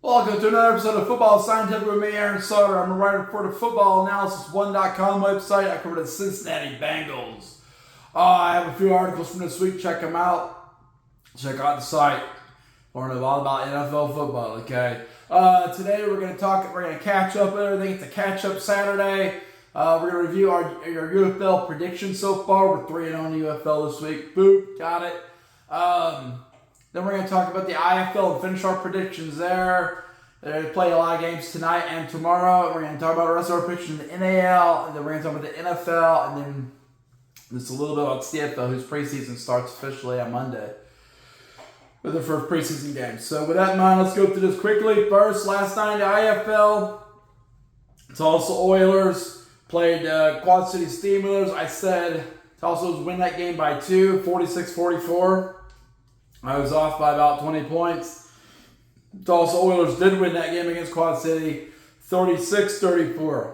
Welcome to another episode of Football Scientific with me, Aaron Sutter. I'm a writer for the footballanalysis1.com website. I cover the Cincinnati Bengals. I have a few articles from this week. Check them out. Check out the site. Learn a lot about NFL football, okay? Today we're going to catch up with everything. It's a catch-up Saturday. We're going to review our UFL predictions so far. We're 3-0 in the UFL this week. Boop, got it. Then we're going to talk about the IFL and finish our predictions there. They play a lot of games tonight and tomorrow. We're going to talk about the rest of our predictions in the NAL, and then we're going to talk about the NFL, and then just a little bit about CFL, whose preseason starts officially on Monday with their first preseason game. So with that in mind, let's go through this quickly. First, last night in the IFL, Tulsa Oilers played Quad City Steamers. I said Tulsa would win that game by 2, 46-44. I was off by about 20 points. Tulsa Oilers did win that game against Quad City, 36-34.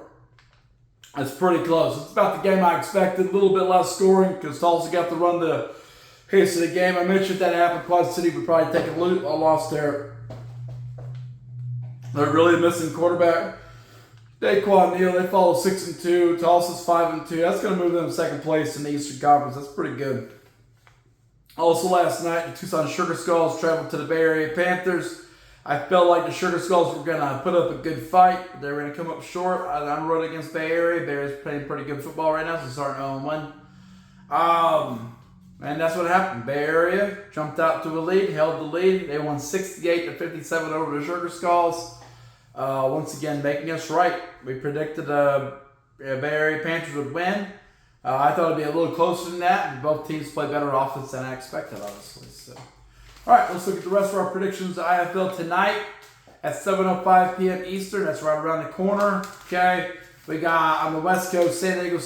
That's pretty close. It's about the game I expected. A little bit less scoring because Tulsa got to run the pace of the game. I mentioned that happened. Quad City would probably take a loss there. They're really missing quarterback Daquan Neal. They follow 6-2. Tulsa's 5-2. That's going to move them to second place in the Eastern Conference. That's pretty good. Also last night, the Tucson Sugar Skulls traveled to the Bay Area Panthers. I felt like the Sugar Skulls were going to put up a good fight. They were going to come up short on the road against Bay Area. Bay Area's playing pretty good football right now, so starting 0-1. And that's what happened. Bay Area jumped out to a lead, held the lead. They won 68-57 over the Sugar Skulls. Once again, making us right. We predicted the Bay Area Panthers would win. I thought it'd be a little closer than that, and both teams play better offense than I expected, obviously. So, all right, let's look at the rest of our predictions. The IFL tonight at 7:05 p.m. Eastern. That's right around the corner. Okay, we got on the West Coast San Diego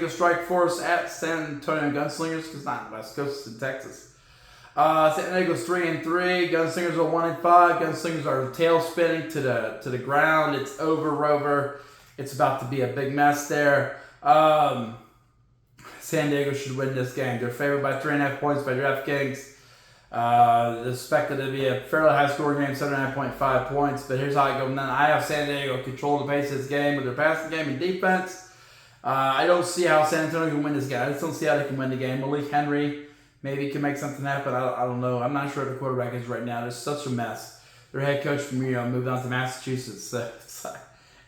Strike Force at San Antonio Gunslingers, because not on the West Coast, it's in Texas. San Diego's 3-3. Gunslingers are 1-5. Gunslingers are tail spinning to the ground. It's over, Rover. It's about to be a big mess there. San Diego should win this game. They're favored by 3.5 points by DraftKings. Expected to be a fairly high-scoring game, 79.5 points. But here's how I go. And then I have San Diego control the pace of this game with their passing game and defense. I don't see how San Antonio can win this game. I just don't see how they can win the game. Malik Henry maybe can make something happen. I don't know. I'm not sure what the quarterback is right now. It's such a mess. Their head coach from moved on to Massachusetts.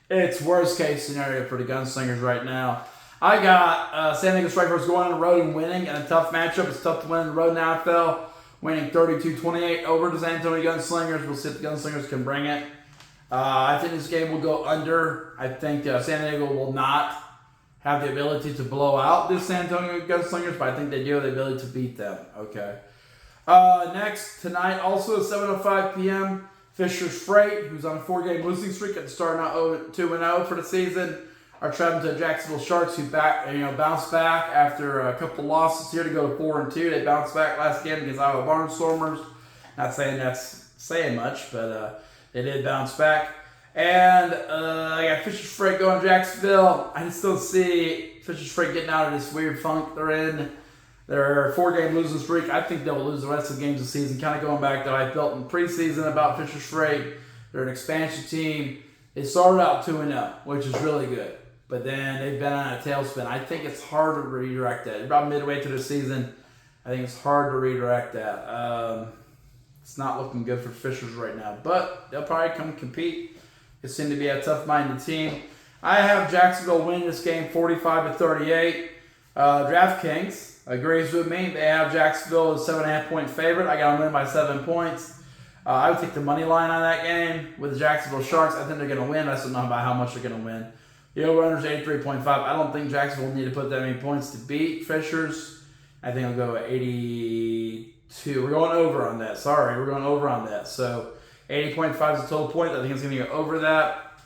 It's worst-case scenario for the Gunslingers right now. I got San Diego Strike Force going on the road and winning in a tough matchup. It's tough to win on the road in the IFL, winning 32-28 over the San Antonio Gunslingers. We'll see if the Gunslingers can bring it. I think this game will go under. I think San Diego will not have the ability to blow out the San Antonio Gunslingers, but I think they do have the ability to beat them. Okay. Next, tonight, also at 7:05 p.m., Fisher's Freight, who's on a 4-game losing streak at the start, now 2-0 for the season, are traveling to the Jacksonville Sharks, who bounced back after a couple losses here to go to 4-2. They bounced back last game against Iowa Barnstormers. Not saying that's saying much, but they did bounce back. And I got Fisher's Freight going to Jacksonville. I just don't see Fisher's Freight getting out of this weird funk they're in. Their 4-game losing streak, I think they'll lose the rest of the games of the season. Kind of going back to what I felt in preseason about Fisher's Freight. They're an expansion team. They started out 2-0, which is really good. But then they've been on a tailspin. I think it's hard to redirect that. About midway through the season, I think it's hard to redirect that. It's not looking good for Fishers right now. But they'll probably come compete. They seem to be a tough-minded team. I have Jacksonville win this game 45-38. DraftKings agrees with me. They have Jacksonville as a 7.5-point favorite. I got them win by 7 points. I would take the money line on that game with the Jacksonville Sharks. I think they're going to win. I just don't know about how much they're going to win. The over-under is 83.5. I don't think Jacksonville will need to put that many points to beat Fishers. I think it'll go 82. We're going over on that. Sorry, we're going over on that. So 80.5 is the total point. I think it's going to go over that.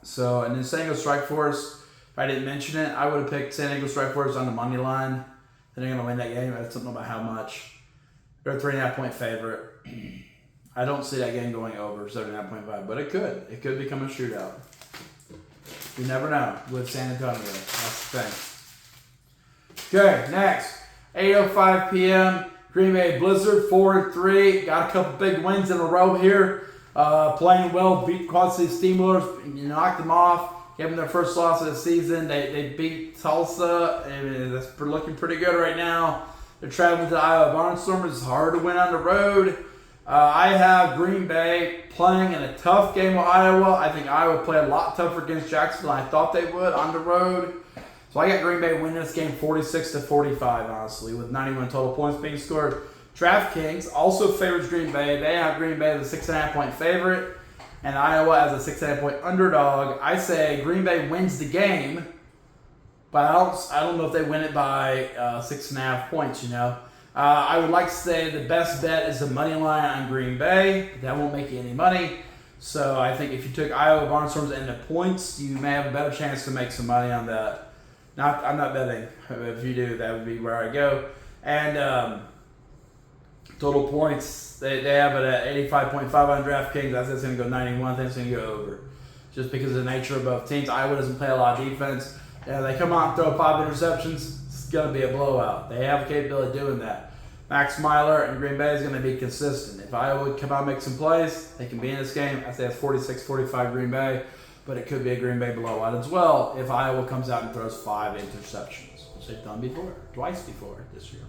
So, and then San Diego Strike Force, if I didn't mention it, I would have picked San Diego Strike Force on the money line. They're going to win that game. I just don't know about how much. They're a 3.5-point favorite. I don't see that game going over 79.5, but it could. It could become a shootout. You never know with San Antonio. That's the thing. Okay, next. 8:05 p.m. Green Bay Blizzard, 4-3. Got a couple big wins in a row here. Playing well, beat Quad City Steamrollers, knocked them off, gave them their first loss of the season. They beat Tulsa, and that's looking pretty good right now. They're traveling to the Iowa Barnstormers. It's hard to win on the road. I have Green Bay playing in a tough game with Iowa. I think Iowa played a lot tougher against Jacksonville than I thought they would on the road. So I got Green Bay winning this game 46-45, honestly, with 91 total points being scored. DraftKings also favors Green Bay. They have Green Bay as a 6.5-point favorite and Iowa as a 6.5-point underdog. I say Green Bay wins the game, but I don't know if they win it by 6.5 points, I would like to say the best bet is the money line on Green Bay. That won't make you any money. So I think if you took Iowa Barnstormers and the points, you may have a better chance to make some money on that. I'm not betting. If you do, that would be where I go. And total points, they have it at 85.5 on DraftKings. I think it's going to go 91. I think it's going to go over. Just because of the nature of both teams. Iowa doesn't play a lot of defense. They come out and throw 5 interceptions. It's going to be a blowout. They have the capability of doing that. Max Myler and Green Bay is going to be consistent. If Iowa would come out and make some plays, they can be in this game. I say it's 46-45 Green Bay, but it could be a Green Bay blowout as well if Iowa comes out and throws 5 interceptions, which they've done before, twice before this year.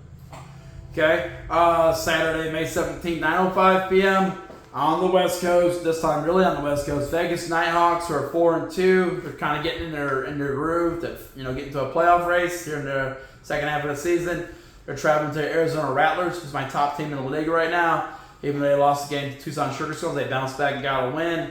Okay, Saturday, May 17th, 9:05 p.m. on the West Coast. This time, really on the West Coast. Vegas Nighthawks, who are 4-2, they're kind of getting in their groove to get into a playoff race here in the second half of the season. They're traveling to Arizona Rattlers, who's my top team in the league right now. Even though they lost the game to Tucson Sugar Skulls, they bounced back and got a win.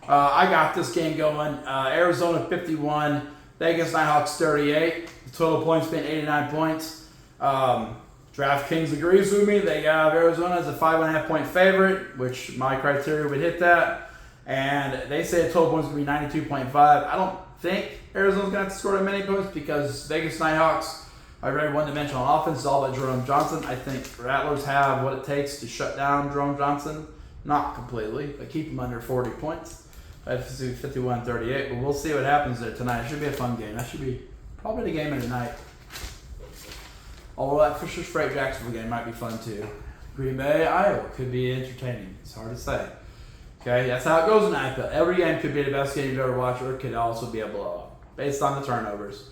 I got this game going. Arizona 51, Vegas Nighthawks 38. The total points being 89 points. DraftKings agrees with me. They have Arizona as a 5.5-point favorite, which my criteria would hit that. And they say the total points will be 92.5. I don't think Arizona's going to have to score that many points because Vegas Nighthawks are very one-dimensional offense. It's all about Jerome Johnson. I think Rattlers have what it takes to shut down Jerome Johnson. Not completely, but keep him under 40 points. That's 51-38, but we'll see what happens there tonight. It should be a fun game. That should be probably the game of the night. Although that Fisher's Freight Jacksonville game might be fun too. Green Bay, Iowa could be entertaining. It's hard to say. Okay, that's how it goes in IFL. Every game could be the best game you've ever watched, or it could also be a blowout based on the turnovers.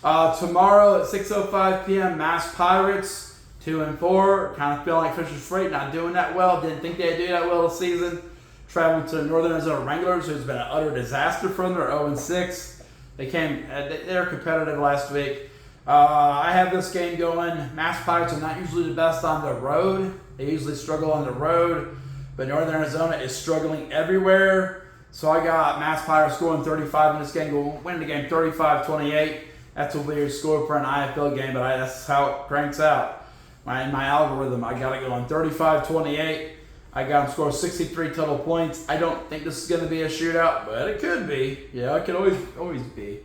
Tomorrow at 6:05 p.m., Mass Pirates 2-4. Kind of feeling like Fisher's Freight not doing that well. Didn't think they'd do that well this season. Traveling to the Northern Arizona Wranglers, who's been an utter disaster for them. They're 0-6. They were competitive last week. I have this game going. Mass Pirates are not usually the best on the road. They usually struggle on the road. But Northern Arizona is struggling everywhere. So I got Mass Pirates scoring 35 in this game. We'll win the game 35-28. That's a weird score for an IFL game, but that's how it cranks out. In my algorithm, I got it going 35-28. I got them score 63 total points. I don't think this is going to be a shootout, but it could be. Yeah, it could always be.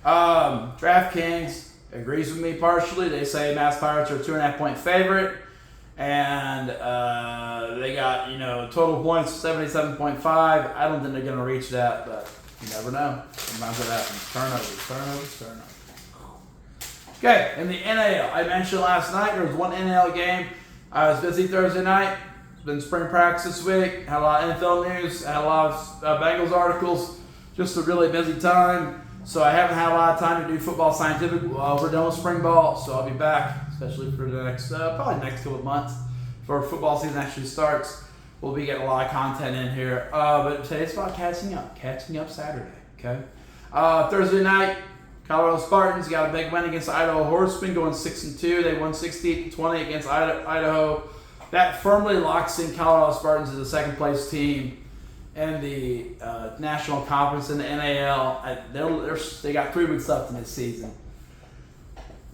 DraftKings agrees with me partially. They say Mass Pirates are a 2.5-point favorite. And they got, total points 77.5. I don't think they're going to reach that, but you never know. Sometimes it happens. Turnovers. Okay, in the NAL, I mentioned last night there was one NAL game. I was busy Thursday night. It's been spring practice this week. Had a lot of NFL news. Had a lot of Bengals articles. Just a really busy time. So I haven't had a lot of time to do football scientific. We're done with spring ball, so I'll be back, especially for the next, probably the next couple of months before football season actually starts. We'll be getting a lot of content in here. But today's about catching up Saturday, okay? Thursday night, Colorado Spartans got a big win against Idaho Horsemen, going 6-2. They won 68-20 against Idaho. That firmly locks in Colorado Spartans as the second place team in the National Conference in the NAL. They got 3 weeks left in this season.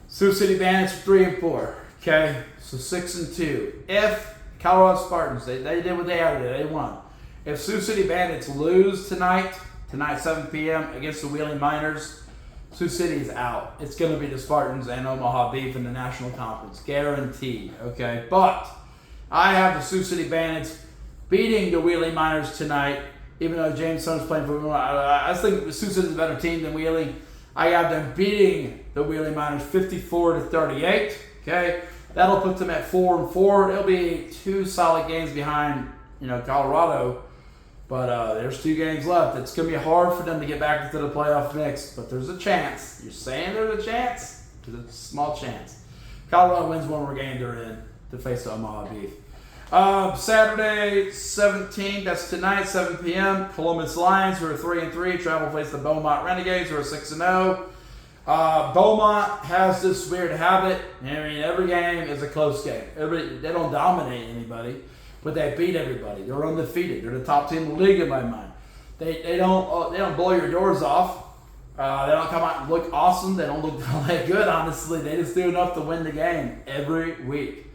Sioux City Bandits 3-4. Okay, so 6-2. If Colorado Spartans, they did what they had to do. They won. If Sioux City Bandits lose tonight 7 p.m. against the Wheeling Miners, Sioux City is out. It's going to be the Spartans and Omaha Beef in the National Conference. Guaranteed. Okay, but I have the Sioux City Bandits beating the Wheeling Miners tonight, even though James Stone's playing for them. I think Sioux City is a better team than Wheeling. I have them beating the Wheeling Miners 54-38. Okay, that'll put them at 4-4. They'll be 2 solid games behind, Colorado. But there's 2 games left. It's going to be hard for them to get back into the playoff mix, but there's a chance. You're saying there's a chance? There's a small chance. Colorado wins 1 more game they're in to face the Omaha Beef. Saturday 17th, that's tonight, 7 p.m. Columbus Lions, who are 3-3, travel to face the Beaumont Renegades, who are 6-0. Beaumont has this weird habit. I mean, every game is a close game. They don't dominate anybody, but they beat everybody. They're undefeated. They're the top team in the league in my mind. They don't blow your doors off. They don't come out and look awesome. They don't look that good, honestly. They just do enough to win the game every week.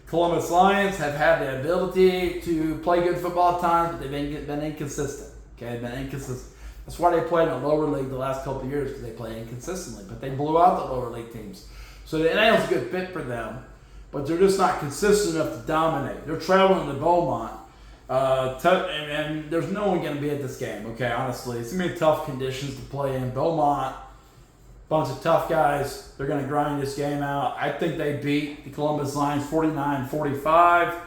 Columbus Lions have had the ability to play good football at times, but they've been inconsistent. Okay, they've been inconsistent. That's why they played in the lower league the last couple of years, because they play inconsistently. But they blew out the lower league teams. So the NAL is a good fit for them, but they're just not consistent enough to dominate. They're traveling to Beaumont. And there's no one going to be at this game, okay, honestly. It's going to be tough conditions to play in. Beaumont, bunch of tough guys. They're going to grind this game out. I think they beat the Columbus Lions 49-45.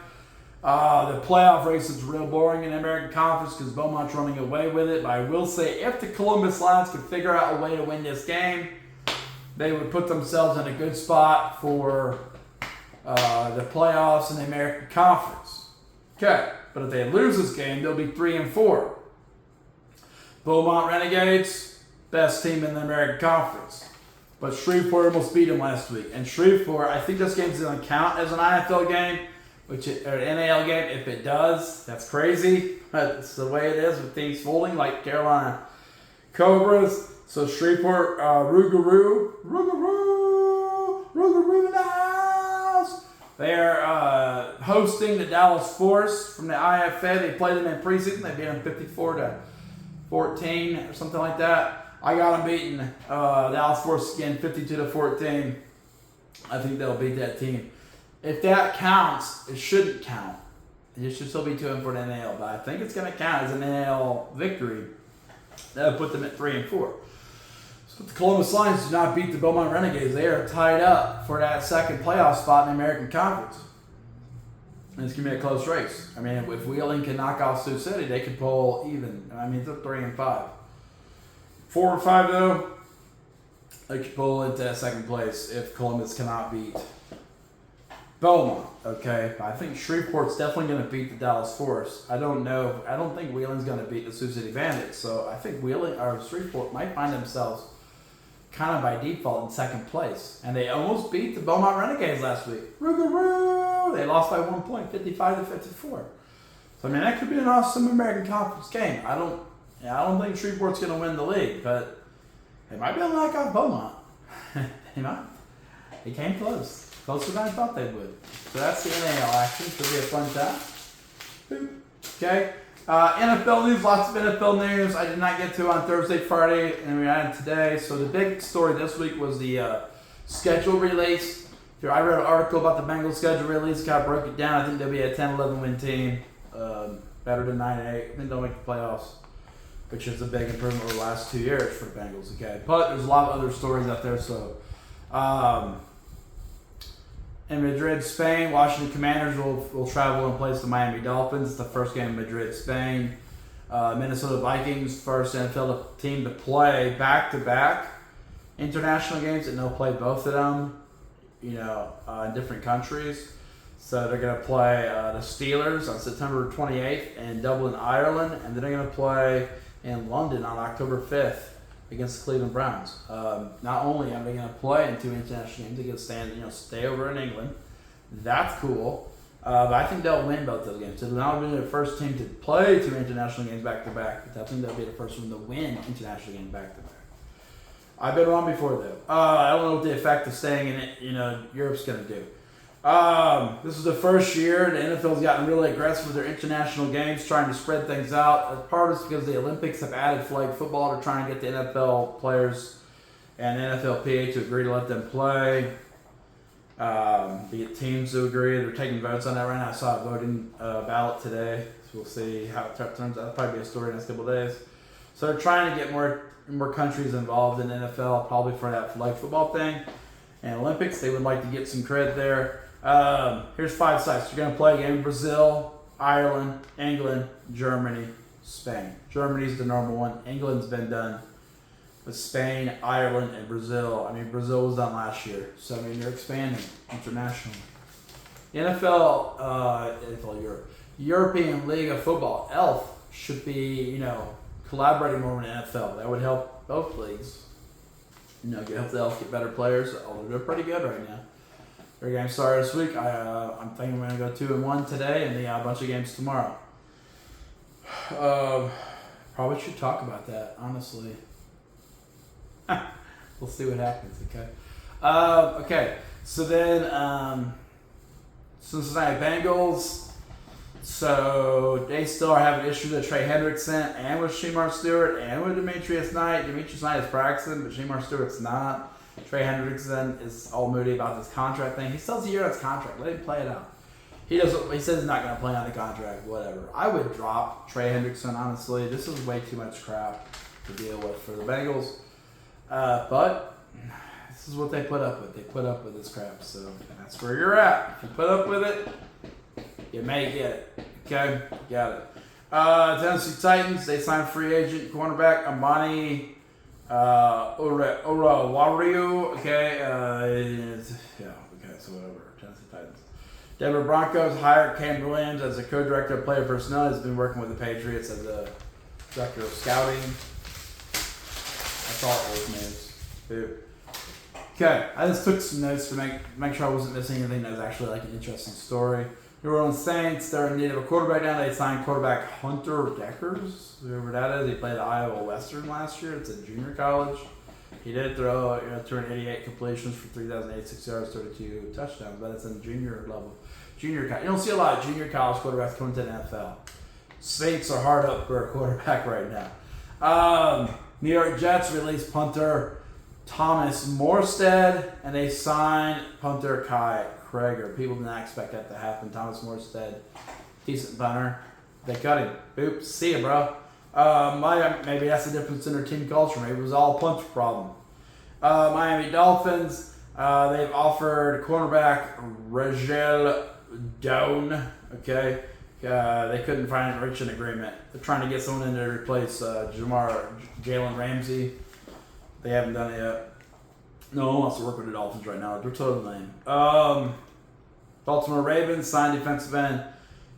The playoff race is real boring in the American Conference because Beaumont's running away with it. But I will say, if the Columbus Lions could figure out a way to win this game, they would put themselves in a good spot for the playoffs in the American Conference. Okay. But if they lose this game, they'll be 3-4. Beaumont Renegades, best team in the American Conference. But Shreveport almost beat them last week. And Shreveport, I think this game's going to count as an IFL game, or an NAL game. If it does, that's crazy. That's the way it is with teams folding, like Carolina Cobras. So Shreveport, Rougarou in the house. They're hosting the Dallas Force from the IFL. They played them in preseason. They beat them 54-14 or something like that. I got them beating Dallas Force again 52-14. I think they'll beat that team. If that counts, it shouldn't count. It should still be 2-4 in NAL, but I think it's going to count as an NAL victory. That'll put them at 3-4. So if the Columbus Lions do not beat the Beaumont Renegades, they are tied up for that second playoff spot in the American Conference. And it's going to be a close race. I mean, if Wheeling can knock off Sioux City, they could pull even. I mean, they're 3-5. 4-5, though, they could pull into second place if Columbus cannot beat Beaumont. Okay, I think Shreveport's definitely going to beat the Dallas Force. I don't know. I don't think Wheeling's going to beat the Sioux City Bandits. So I think Wheeling or Shreveport might find themselves kind of by default in second place. And they almost beat the Beaumont Renegades last week. Rougarou! They lost by 1 point, 55-54. So I mean, that could be an awesome American Conference game. I don't think Shreveport's going to win the league, but they might be able to knock off Beaumont. They might. They came close. Closer than I thought they would. So that's the NAL action. Should be a fun time. Okay. NFL news, lots of NFL news. I did not get to on Thursday, Friday, and we added today. So the big story this week was the schedule release. I read an article about the Bengals schedule release. Kind of broke it down. I think they'll be a 10-11 win team. Better than 9-8. I think they'll make the playoffs, which is a big improvement over the last 2 years for the Bengals. Okay. But there's a lot of other stories out there. So in Madrid, Spain, Washington Commanders will travel and place the Miami Dolphins. It's the first game in Madrid, Spain. Minnesota Vikings, first NFL team to play back-to-back international games, and they'll play both of them, in different countries. So they're going to play the Steelers on September 28th in Dublin, Ireland, and then they're going to play in London on October 5th. Against the Cleveland Browns. Not only are they going to play in 2 international games, they can stay over in England. That's cool. But I think they'll win both those games. So they'll not be the first team to play 2 international games back-to-back, but I think they'll be the first one to win international games back-to-back. I've been wrong before, though. I don't know what the effect of staying in it, Europe's going to do. This is the first year the NFL's gotten really aggressive with their international games, trying to spread things out. Part of it's because the Olympics have added flag football. They're trying to get the NFL players and NFLPA to agree to let them play. To get teams to agree. They're taking votes on that right now. I saw a voting ballot today, so we'll see how it turns out. That'll probably be a story in the next couple of days. So they're trying to get more countries involved in NFL, probably for that flag football thing. And Olympics, they would like to get some credit there. Here's 5 sites. You're going to play a game in Brazil, Ireland, England, Germany, Spain. Germany's the normal one. England's been done. With Spain, Ireland, and Brazil. I mean, Brazil was done last year. So, I mean, you're expanding internationally. The NFL Europe. European League of Football, ELF, should be, collaborating more with the NFL. That would help both leagues. Help the ELF get better players. They're pretty good right now. Their game started this week. I'm thinking we're going to go 2-1 today, and a bunch of games tomorrow. Probably should talk about that, honestly. We'll see what happens, okay? Okay, so then Cincinnati Bengals. So they still are having issues with Trey Hendrickson and with Shemar Stewart and with Demetrius Knight. Demetrius Knight is practicing, but Shemar Stewart's not. Trey Hendrickson is all moody about this contract thing. He still has a year on his contract. Let him play it out. He says he's not going to play on the contract, whatever. I would drop Trey Hendrickson, honestly. This is way too much crap to deal with for the Bengals. But this is what they put up with. They put up with this crap, so that's where you're at. If you put up with it, you may get it. Okay? Got it. Tennessee Titans, they signed free agent cornerback Amani Oruwariye. Okay? So whatever. Tennessee Titans. Denver Broncos hired Cam Williams as a co-director of player personnel. He's been working with the Patriots as a director of scouting. That's all old news. Okay, I just took some notes to make sure I wasn't missing anything that was actually like an interesting story. New Orleans Saints, they're in need of a quarterback now. They signed quarterback Hunter Deckers, whoever that is. He played at Iowa Western last year. It's a junior college. He did throw 288 completions for 3,086 yards, 32 touchdowns, but it's in junior level. Junior college. You don't see a lot of junior college quarterbacks coming to the NFL. Saints are hard up for a quarterback right now. New York Jets released punter Thomas Morstead, and they signed punter Kai Krager. People did not expect that to happen. Thomas Morstead, decent punter. They cut him. Oops, see ya, bro. Maybe that's the difference in their team culture. Maybe it was all a punter problem. Miami Dolphins, they've offered cornerback Regel Doan. Okay. They couldn't reach an agreement. They're trying to get someone in there to replace Jalen Ramsey. They haven't done it yet. No one wants to work with the Dolphins right now. They're totally lame. Baltimore Ravens signed defensive end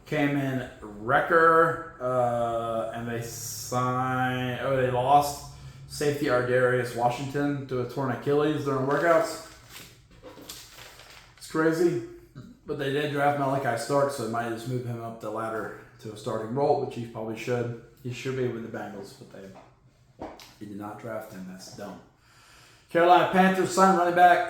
Kamen Wrecker, and they lost safety Ardarius Washington to a torn Achilles during workouts. It's crazy. But they did draft Malachi Stark, so they might just move him up the ladder to a starting role, which he probably should. He should be with the Bengals, but they did not draft him. That's dumb. Carolina Panthers signed running back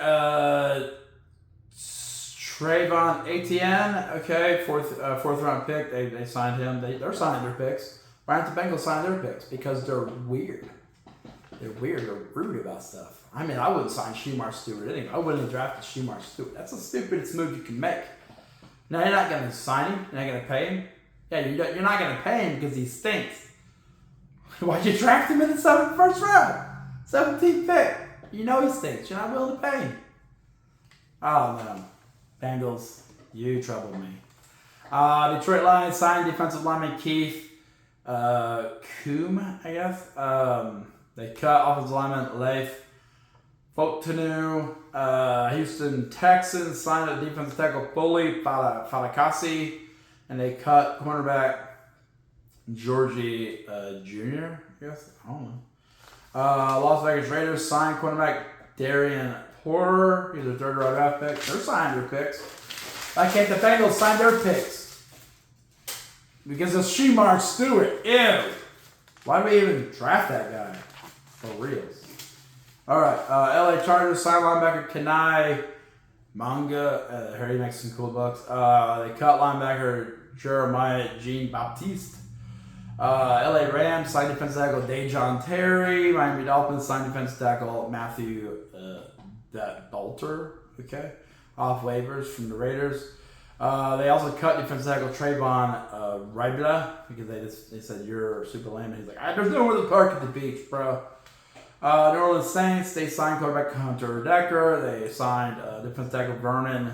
Trayvon Etienne. Okay, fourth round pick. They signed him. They're signing their picks. Why aren't the Bengals signing their picks? Because they're weird. They're weird. They're rude about stuff. I mean, I wouldn't sign Shemar Stewart anyway. I wouldn't have drafted Shemar Stewart. That's the stupidest move you can make. Now, you're not going to sign him. You're not going to pay him. Yeah, you're not going to pay him because he stinks. Why'd you draft him in the first round? 17th pick. You know he stinks. You're not willing to pay him. Oh, no. Bengals, you trouble me. Detroit Lions signed defensive lineman Keith Coombe, I guess. They cut offensive lineman Leif Folktanu. Houston Texans signed a defensive tackle Foley Falakasi, and they cut cornerback Georgie Jr., I guess. I don't know. Las Vegas Raiders signed cornerback Darian Porter. He's a third-round draft pick. They're signing their picks. Why can't the Bengals sign their picks? Because of Shemar Stewart. Ew. Why do we even draft that guy? For reals. All right. LA Chargers signed linebacker Kenai Manga. I heard he makes some cool bucks. They cut linebacker Jeremiah Jean-Baptiste. LA Rams signed defensive tackle Dejon Terry. Miami Dolphins signed defensive tackle Matthew Dalter. Okay. Off waivers from the Raiders. They also cut defensive tackle Trayvon Ribla because they said you're super lame. And he's like, there's nowhere to park at the beach, bro. New Orleans Saints, they signed quarterback Hunter Decker. They signed defensive tackle Vernon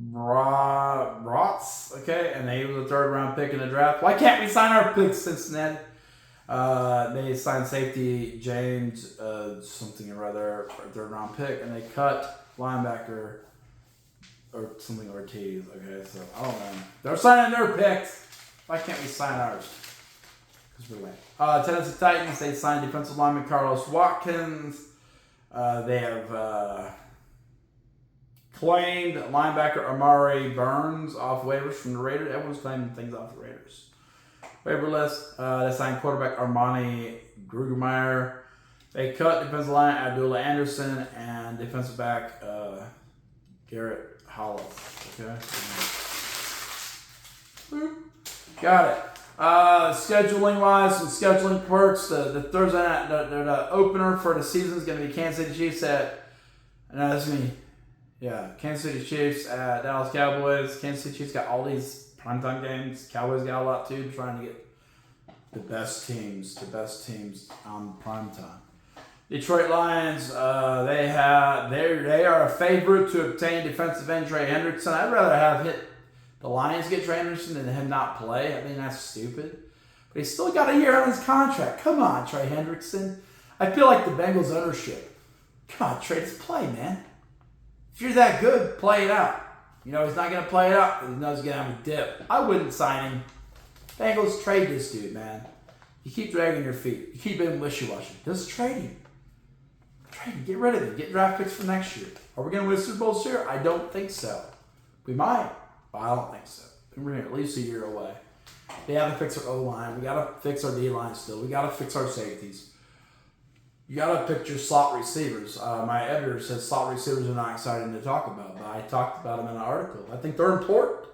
Brotz, okay, and he was a 3rd-round pick in the draft. Why can't we sign our picks, Cincinnati? They signed safety James something or other for a 3rd-round pick, and they cut linebacker or something Ortiz. Okay, so I don't know. They're signing their picks. Why can't we sign ours? Because we win. Tennessee Titans, they signed defensive lineman Carlos Watkins. They have claimed linebacker Amari Burns off waivers from the Raiders. Everyone's claiming things off the Raiders. Waiver list. They signed quarterback Armani Grugemeyer. They cut defensive line Abdullah Anderson and defensive back Garrett Hollow. Okay. Got it. Scheduling wise, some scheduling quirks. The Thursday night, the opener for the season is going to be Kansas City Chiefs at. No, that's me. Yeah, Kansas City Chiefs at Dallas Cowboys. Kansas City Chiefs got all these primetime games. Cowboys got a lot too, trying to get the best teams on primetime. Detroit Lions, they are a favorite to obtain defensive end Trey Hendrickson. I'd rather have the Lions get Trey Hendrickson than him not play. I mean, that's stupid. But he's still got a year on his contract. Come on, Trey Hendrickson. I feel like the Bengals ownership. Come on, Trey, just play, man. If you're that good, play it out. You know, he's not going to play it out. He knows he's going to have a dip. I wouldn't sign him. Bengals, trade this dude, man. You keep dragging your feet. You keep being wishy-washy. Just trade him. Trade him. Get rid of him. Get draft picks for next year. Are we going to win Super Bowl this year? I don't think so. We might, but I don't think so. We're at least a year away. We have to fix our O-line. We got to fix our D-line still. We got to fix our safeties. You got to pick your slot receivers. My editor says slot receivers are not exciting to talk about, but I talked about them in an article. I think they're important.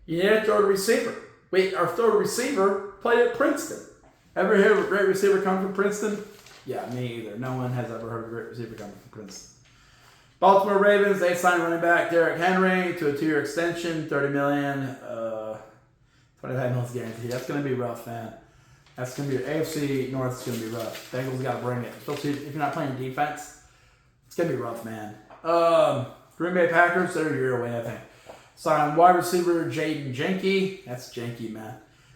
You need a 3rd receiver. Wait, our 3rd receiver played at Princeton. Ever heard of a great receiver come from Princeton? Yeah, me either. No one has ever heard of a great receiver come from Princeton. Baltimore Ravens, they signed running back Derrick Henry to a 2-year extension, $30 million, $25 million guaranteed. That's going to be rough, man. That's going to be AFC North is going to be rough. Bengals got to bring it, especially if you're not playing defense. It's going to be rough, man. Green Bay Packers, they're a year away, I think. Signed wide receiver Jaden Jenke. That's Jenke, man.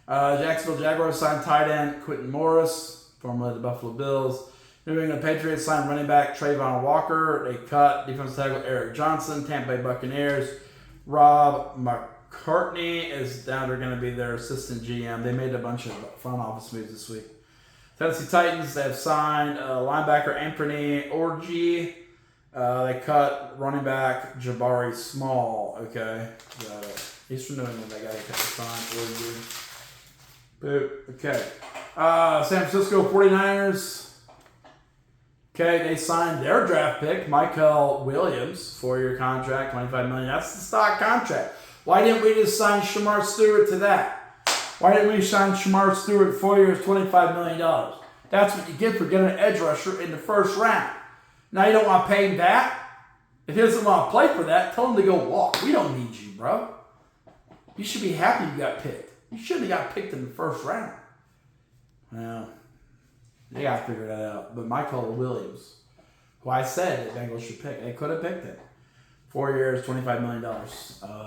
Jacksonville Jaguars signed tight end Quentin Morris, formerly of the Buffalo Bills. New England Patriots signed running back Trayvon Walker. They cut defensive tackle Eric Johnson. Tampa Bay Buccaneers. Rob McCartney is down. They're going to be their assistant GM. They made a bunch of front office moves this week. Tennessee Titans, they have signed linebacker Anthony Orji. They cut running back Jabari Small. Okay. He's from New England. They got to cut the sign. Orji. Boop. Okay. San Francisco 49ers. Okay, they signed their draft pick, Michael Williams, 4-year contract, $25 million. That's the stock contract. Why didn't we just sign Shamar Stewart to that? Why didn't we sign Shamar Stewart 4 years, $25 million? That's what you get for getting an edge rusher in the 1st round. Now you don't want to pay him that? If he doesn't want to play for that, tell him to go walk. We don't need you, bro. You should be happy you got picked. You shouldn't have got picked in the 1st round. Well, they got to figure that out. But Michael Williams, who I said the Bengals should pick, they could have picked him. 4 years, $25 million.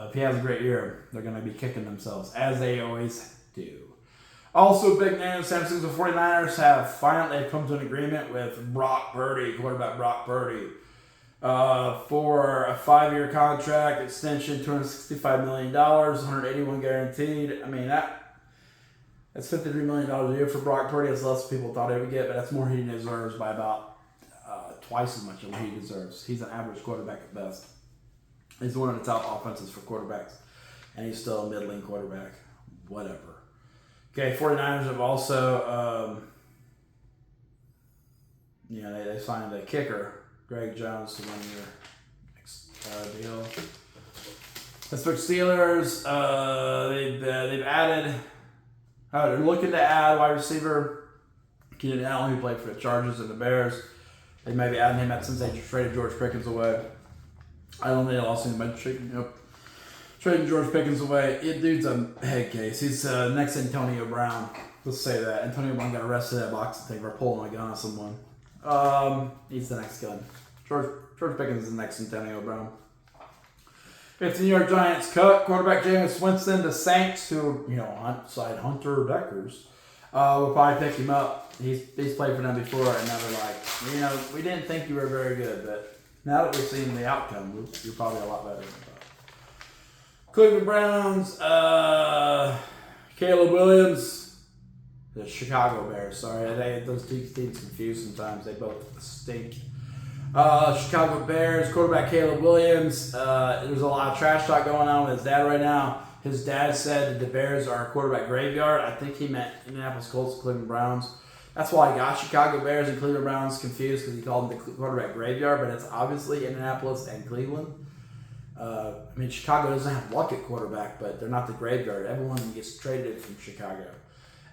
If he has a great year, they're going to be kicking themselves, as they always do. Also, big news, San Francisco 49ers have finally come to an agreement with Brock Purdy, quarterback Brock Purdy, for a 5-year contract extension, $265 million, $181 guaranteed. I mean, that's $53 million a year for Brock Purdy. That's less people thought he would get, but that's more he deserves by about twice as much as he deserves. He's an average quarterback at best. He's one of the top offenses for quarterbacks, and he's still a middling quarterback. Whatever. Okay, 49ers have also, they signed a kicker, Greg Jones, to 1-year deal. Pittsburgh Steelers, they've added. They're looking to add wide receiver Keenan Allen, who played for the Chargers and the Bears. They may be adding him since they traded George Pickens away. I don't think they'll also trading George Pickens away. Dude's a head case. He's next Antonio Brown. Let's say that. Antonio Brown got arrested at boxing thing for pulling a gun on someone. He's the next gun. George Pickens is the next Antonio Brown. If the New York Giants cut quarterback Jameis Winston, the Saints, who side Hunter Deckers, will probably pick him up. He's played for them before, and now they're like, we didn't think you were very good, but now that we've seen the outcome, you're probably a lot better than that. Cleveland Browns, Caleb Williams, the Chicago Bears. Sorry, those two teams confused sometimes. They both stink. Chicago Bears quarterback Caleb Williams. There's a lot of trash talk going on with his dad right now. His dad said that the Bears are a quarterback graveyard. I think he meant Indianapolis Colts and Cleveland Browns. That's why I got Chicago Bears and Cleveland Browns confused, because he called them the quarterback graveyard, but it's obviously Indianapolis and Cleveland. Chicago doesn't have luck at quarterback, but they're not the graveyard. Everyone gets traded from Chicago.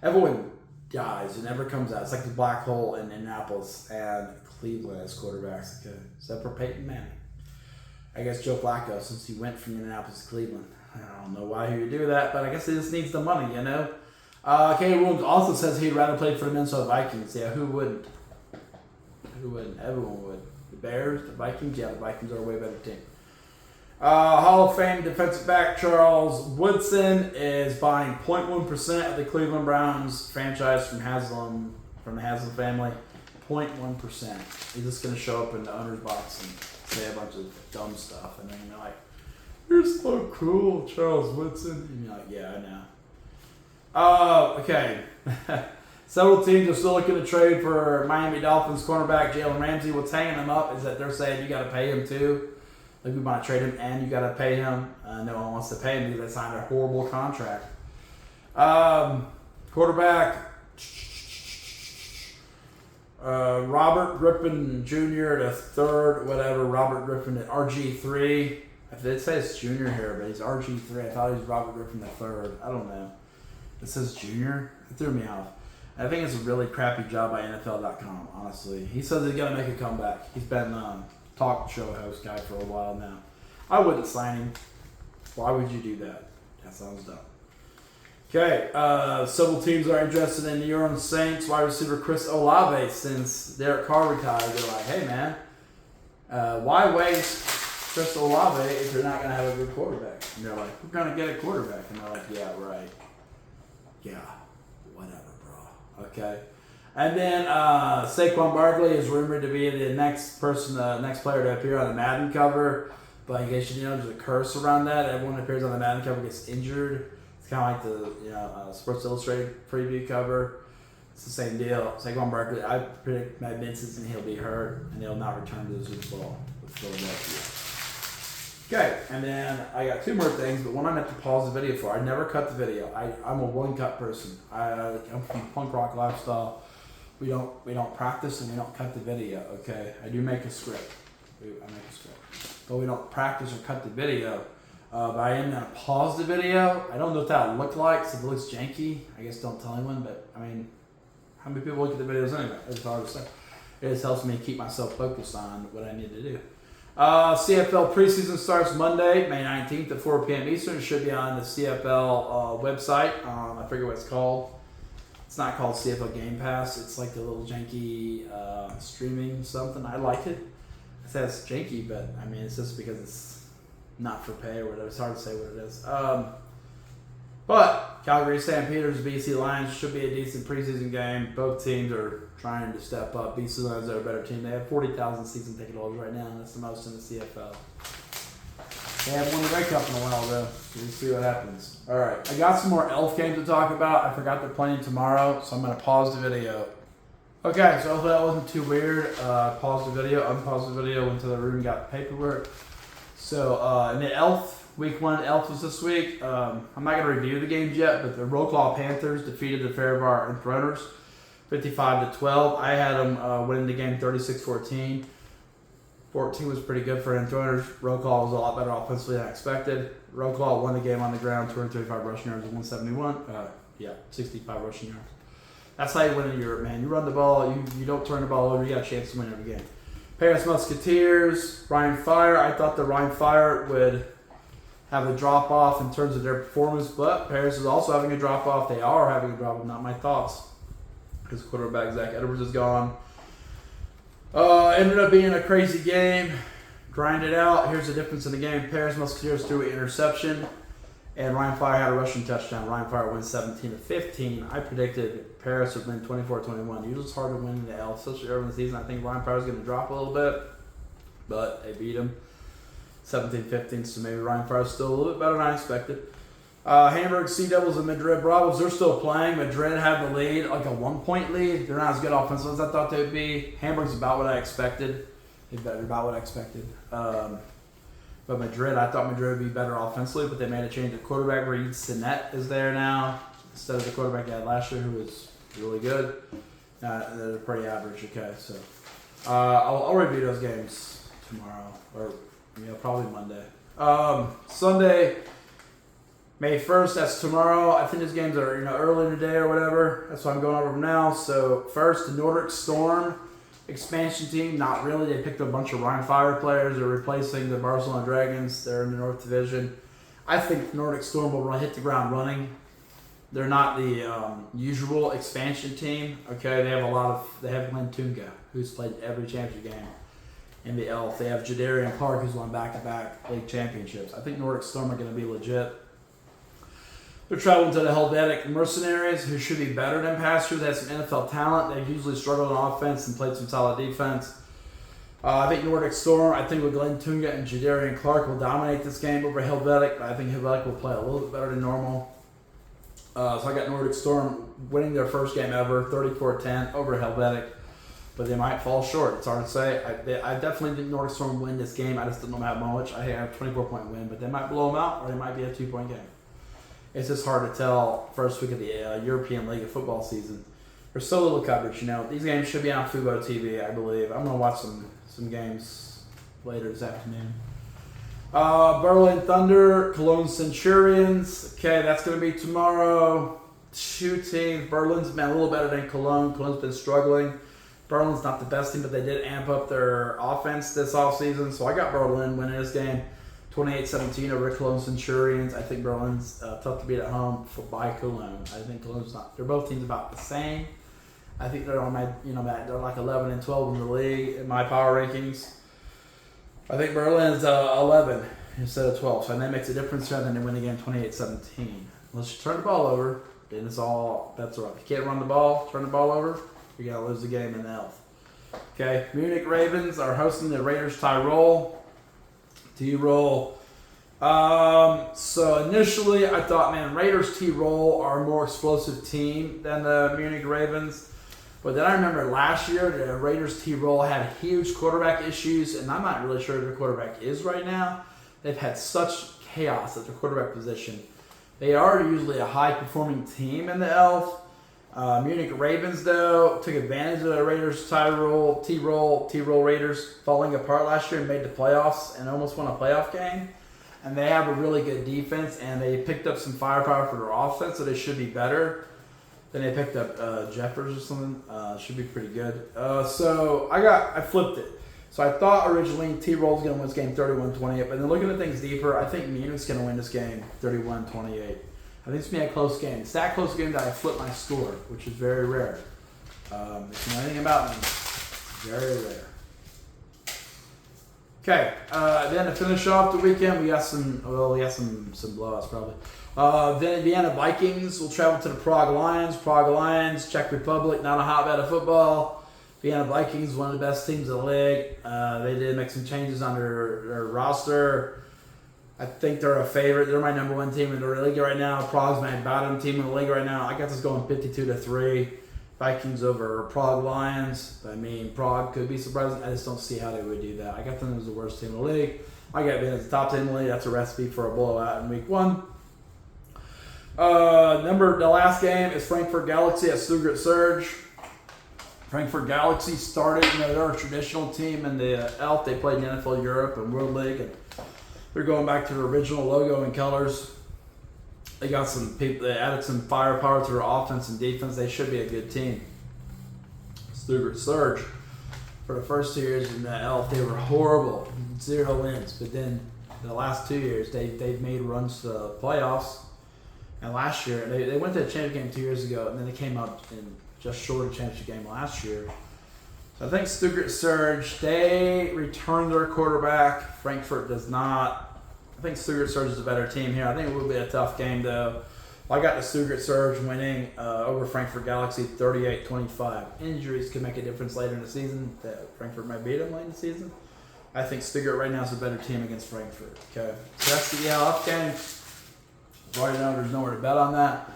Everyone dies and never comes out. It's like the black hole in Indianapolis and Cleveland as quarterbacks. Okay. Except for Peyton Manning. I guess Joe Flacco, since he went from Indianapolis to Cleveland. I don't know why he would do that, but I guess he just needs the money, Caleb Williams also says he'd rather play for the Minnesota Vikings. Yeah, who wouldn't? Who wouldn't? Everyone would. The Bears, the Vikings. Yeah, the Vikings are a way better team. Hall of Fame defensive back Charles Woodson is buying 0.1% of the Cleveland Browns franchise from the Haslam family. 0.1%. He's just going to show up in the owner's box and say a bunch of dumb stuff, and then you're like, "You're so cool, Charles Woodson." And you're like, "Yeah, I know." Okay. Several teams are still looking to trade for Miami Dolphins cornerback Jalen Ramsey. What's hanging them up is that they're saying you got to pay him too. Like, we want to trade him and you got to pay him. No one wants to pay him because they signed a horrible contract. Quarterback Robert Griffin Jr. the third, whatever. Robert Griffin at RG3. It says junior here, but he's RG3. I thought he was Robert Griffin the third. I don't know. It says junior. It threw me off. I think it's a really crappy job by NFL.com, honestly. He says he's going to make a comeback. He's been talk show host guy for a while now. I wouldn't sign him. Why would you do that? That sounds dumb. Okay, several teams are interested in the New Orleans Saints wide receiver Chris Olave since Derek Carr retired. They're like, "Hey man, why waste Chris Olave if you're not going to have a good quarterback?" And they're like, "We're going to get a quarterback." And they're like, "Yeah, right. Yeah, whatever, bro." Okay. And then Saquon Barkley is rumored to be the next player to appear on the Madden cover. But in case you know, there's a curse around that. Everyone who appears on the Madden cover gets injured. It's kind of like the Sports Illustrated preview cover. It's the same deal. Saquon Barkley, I predict mid-season he'll be hurt and he'll not return to the Super Bowl with Philadelphia. Okay, and then I got two more things, but one I meant to pause the video for. I never cut the video. I'm a one-cut person. I'm from punk rock lifestyle. We don't practice and we don't cut the video. Okay, I do make a script. I make a script, but we don't practice or cut the video. But I am gonna pause the video. I don't know what that look like. So if it looks janky, I guess don't tell anyone. But I mean, how many people look at the videos anyway? It's hard to say. It just helps me keep myself focused on what I need to do. CFL preseason starts Monday, May 19th at 4 p.m. Eastern. It should be on the CFL website. I forget what it's called. It's not called CFL Game Pass. It's like the little janky streaming something. I like it. It says janky, but I mean, it's just because it's not for pay or whatever. It's hard to say what it is. But Calgary Stampeders, BC Lions should be a decent preseason game. Both teams are trying to step up. BC Lions are a better team. They have 40,000 season ticket holders right now, and that's the most in the CFL. They haven't won the Grey Cup in a while, though. We'll see what happens. All right, I got some more Elf games to talk about. I forgot they're playing tomorrow, so I'm going to pause the video. Okay, so hopefully that wasn't too weird. Pause the video, unpause the video, went to the room, got the paperwork. So, and the Elf, week 1 Elf was this week. I'm not going to review the games yet, but the Roll Call Panthers defeated the Faribault Enthroners 55-12. I had them winning the game 36-14. 14 was pretty good for Enthroners. Roll Call was a lot better offensively than I expected. Roll Call won the game on the ground, 235 rushing yards, 171. 65 rushing yards. That's how you win in Europe, man. You run the ball, you don't turn the ball over, you got a chance to win every game. Paris Musketeers, Ryan Fire. I thought the Ryan Fire would have a drop-off in terms of their performance, but Paris is also having a drop-off. They are having a drop-off, not my thoughts, because quarterback Zach Edwards is gone. Ended up being a crazy game. grind it out. Here's the difference in the game. Paris Musketeers threw an interception, and Ryan Fire had a rushing touchdown. Ryan Fire wins 17-15. I predicted Paris would win 24-21. Usually it's hard to win in the L, especially early in the season. I think Ryan Fire is going to drop a little bit, but they beat him 17-15. So maybe Ryan Fire is still a little bit better than I expected. Hamburg Sea Devils and Madrid Bravos, they're still playing. Madrid had the lead, like a 1-point lead. They're not as good offensively as I thought they would be. Hamburg's about what I expected. They're about what I expected. But Madrid, I thought Madrid would be better offensively, but they made a change. The quarterback, Reed Sinet, is there now instead of the quarterback they had last year, who was really good. They're pretty average, okay. So I'll review those games tomorrow, or probably Monday. Sunday, May 1st, that's tomorrow. I think these games are early in the day or whatever. That's what I'm going over them now. So first, the Nordic Storm expansion team. Not really. They picked up a bunch of Ryan Fire players. They're replacing the Barcelona Dragons. They're in the North Division. I think the Nordic Storm will hit the ground running. They're not the usual expansion team. Okay, they have Glenn Tunga, who's played every championship game in the Elf. They have Jadarian Clark, who's won back-to-back league championships. I think Nordic Storm are going to be legit. They're traveling to the Helvetic Mercenaries, who should be better than past years. They have some NFL talent. They've usually struggled on offense and played some solid defense. I think Nordic Storm, with Glenn Tunga and Jadarian Clark, will dominate this game over Helvetic, but I think Helvetic will play a little bit better than normal. So I got Nordic Storm winning their first game ever, 34-10 over Helvetic, but they might fall short. It's hard to say. I definitely think Nordic Storm will win this game. I just don't know how much. I have a 24-point win, but they might blow them out, or they might be a 2-point game. It's just hard to tell first week of the European League of Football season. There's so little coverage, These games should be on Fubo TV, I believe. I'm going to watch some games later this afternoon. Berlin Thunder, Cologne Centurions. Okay, that's going to be tomorrow. Two teams. Berlin's been a little better than Cologne. Cologne's been struggling. Berlin's not the best team, but they did amp up their offense this offseason. So I got Berlin winning this game. 28-17 over Cologne Centurions. I think Berlin's tough to beat at home by Cologne. I think Cologne's not. They're both teams about the same. I think they're on they're like 11 and 12 in the league in my power rankings. I think Berlin's 11 instead of 12, so that makes a difference rather than they win the game 28-17. Unless you turn the ball over, then it's all bets are up. If you can't run the ball, turn the ball over, you're gonna lose the game in the Elf. Okay, Munich Ravens are hosting the Raiders Tyrol. T-Roll. So initially I thought, Raiders T-Roll are a more explosive team than the Munich Ravens. But then I remember last year the Raiders T-Roll had huge quarterback issues, and I'm not really sure who their quarterback is right now. They've had such chaos at their quarterback position. They are usually a high-performing team in the Elf. Munich Ravens, though, took advantage of the Raiders T-Roll Raiders falling apart last year and made the playoffs and almost won a playoff game. And they have a really good defense, and they picked up some firepower for their offense, so they should be better. Then they picked up Jeffers or something. Should be pretty good. So I flipped it. So I thought originally T-Roll was going to win this game 31-28, but then looking at things deeper, I think Munich's going to win this game 31-28. I think it's going to be a close game. It's that close game that I flip my score, which is very rare. If you know anything about me, it's very rare. Okay, then to finish off the weekend, we got some blowouts probably. Then Vienna Vikings will travel to the Prague Lions. Prague Lions, Czech Republic, not a hotbed of football. Vienna Vikings, one of the best teams in the league. They did make some changes on their roster. I think they're a favorite. They're my number one team in the league right now. Prague's my bottom team in the league right now. I got this going 52-3. Vikings over Prague Lions. Prague could be surprising. I just don't see how they would do that. I got them as the worst team in the league. I got them as the top team in the league. That's a recipe for a blowout in week one. The last game is Frankfurt Galaxy at Stuttgart Surge. Frankfurt Galaxy started, they're a traditional team in the Elf. They played in the NFL Europe and World League, and they're going back to the original logo and colors. They got some people. They added some firepower to their offense and defense. They should be a good team. Stuttgart Surge, for the first 2 years in the Elf, they were horrible, 0 wins. But then the last 2 years, they've made runs to the playoffs. And last year, they went to the championship game 2 years ago, and then they came up in just short of the championship game last year. I think Stuttgart Surge, they return their quarterback. Frankfurt does not. I think Stuttgart Surge is a better team here. I think it will be a tough game, though. I got the Stuttgart Surge winning over Frankfurt Galaxy 38-25. Injuries could make a difference later in the season. Frankfurt might beat them late in the season. I think Stuttgart right now is a better team against Frankfurt. Okay, so that's the ELF game. Right now, there's nowhere to bet on that.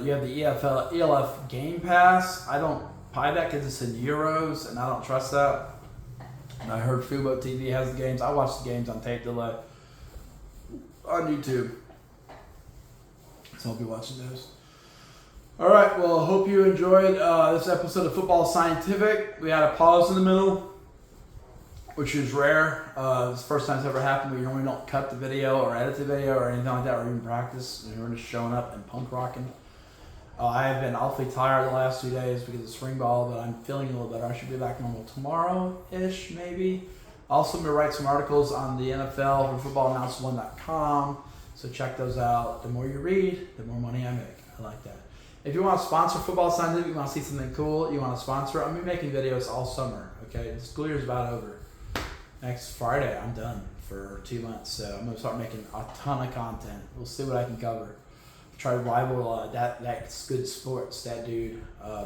You have the ELF Game Pass. I don't buy that because it's in euros, and I don't trust that. And I heard Fubo TV has the games. I watch the games on tape delay on YouTube. So I'll be watching those. All right, well, hope you enjoyed this episode of Football Scientific. We had a pause in the middle, which is rare. It's the first time it's ever happened. We normally don't cut the video or edit the video or anything like that, or even practice. We're just showing up and punk rocking. I have been awfully tired the last 2 days because of spring ball, but I'm feeling a little better. I should be back normal tomorrow-ish, maybe. Also, I'm going to write some articles on the NFL from footballannounce1.com, so check those out. The more you read, the more money I make. I like that. If you want to sponsor Football Scientific, you want to see something cool, you want to sponsor it, I'm going to be making videos all summer, okay? The school year's about over. Next Friday, I'm done for 2 months, so I'm going to start making a ton of content. We'll see what I can cover. Try to rival that's Good Sports, that dude,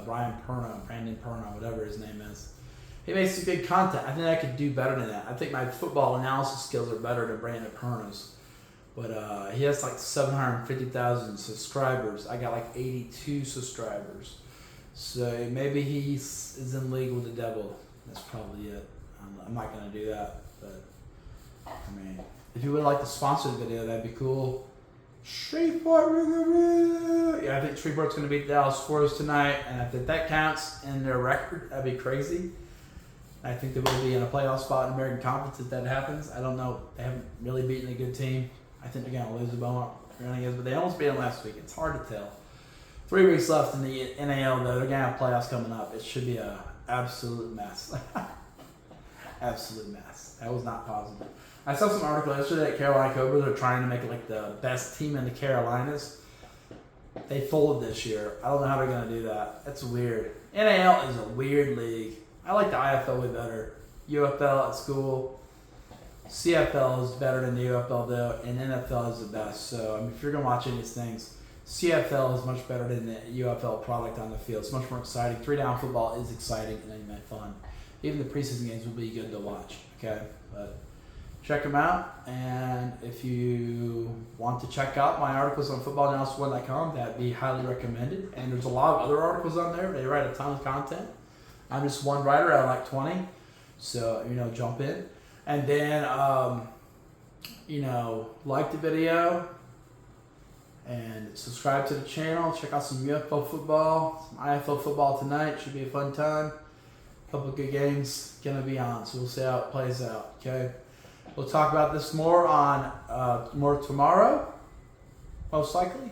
Brandon Perna, whatever his name is. He makes some good content. I think I could do better than that. I think my football analysis skills are better than Brandon Perna's. But he has like 750,000 subscribers. I got like 82 subscribers. So maybe he is in league with the devil. That's probably it. I'm not going to do that. But, I mean, if you would like to sponsor the video, that'd be cool. Shreveport, yeah, I think Shreveport's going to beat Dallas Force tonight, and if that counts in their record, that'd be crazy. I think they will be in a playoff spot in American Conference if that happens. I don't know. They haven't really beaten a good team. I think they're going to lose the Beaumont, but they almost beat them last week. It's hard to tell. 3 weeks left in the NAL, though. They're going to have playoffs coming up. It should be an absolute mess. Absolute mess. That was not positive. I saw some article yesterday that Carolina Cobras are trying to make it like the best team in the Carolinas. They folded this year. I don't know how they're going to do that. That's weird. NAL is a weird league. I like the IFL way better. UFL at school. CFL is better than the UFL though, and NFL is the best. So I mean, if you're going to watch any of these things, CFL is much better than the UFL product on the field. It's much more exciting. 3-down football is exciting and fun. Even the preseason games will be good to watch. Okay, but check them out, and if you want to check out my articles on footballannounce1.com, that'd be highly recommended. And there's a lot of other articles on there. They write a ton of content. I'm just one writer out of like 20, so jump in. And then like the video and subscribe to the channel. Check out some UFL football, some IFL football tonight. Should be a fun time. Couple good games gonna be on, so we'll see how it plays out. Okay. We'll talk about this more tomorrow, most likely,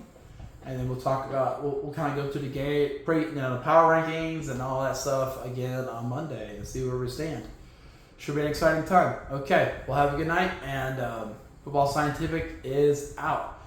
and then we'll talk about we'll kind of go through the game, the power rankings and all that stuff again on Monday and see where we stand. Should be an exciting time. Okay, well have a good night, and Football Scientific is out.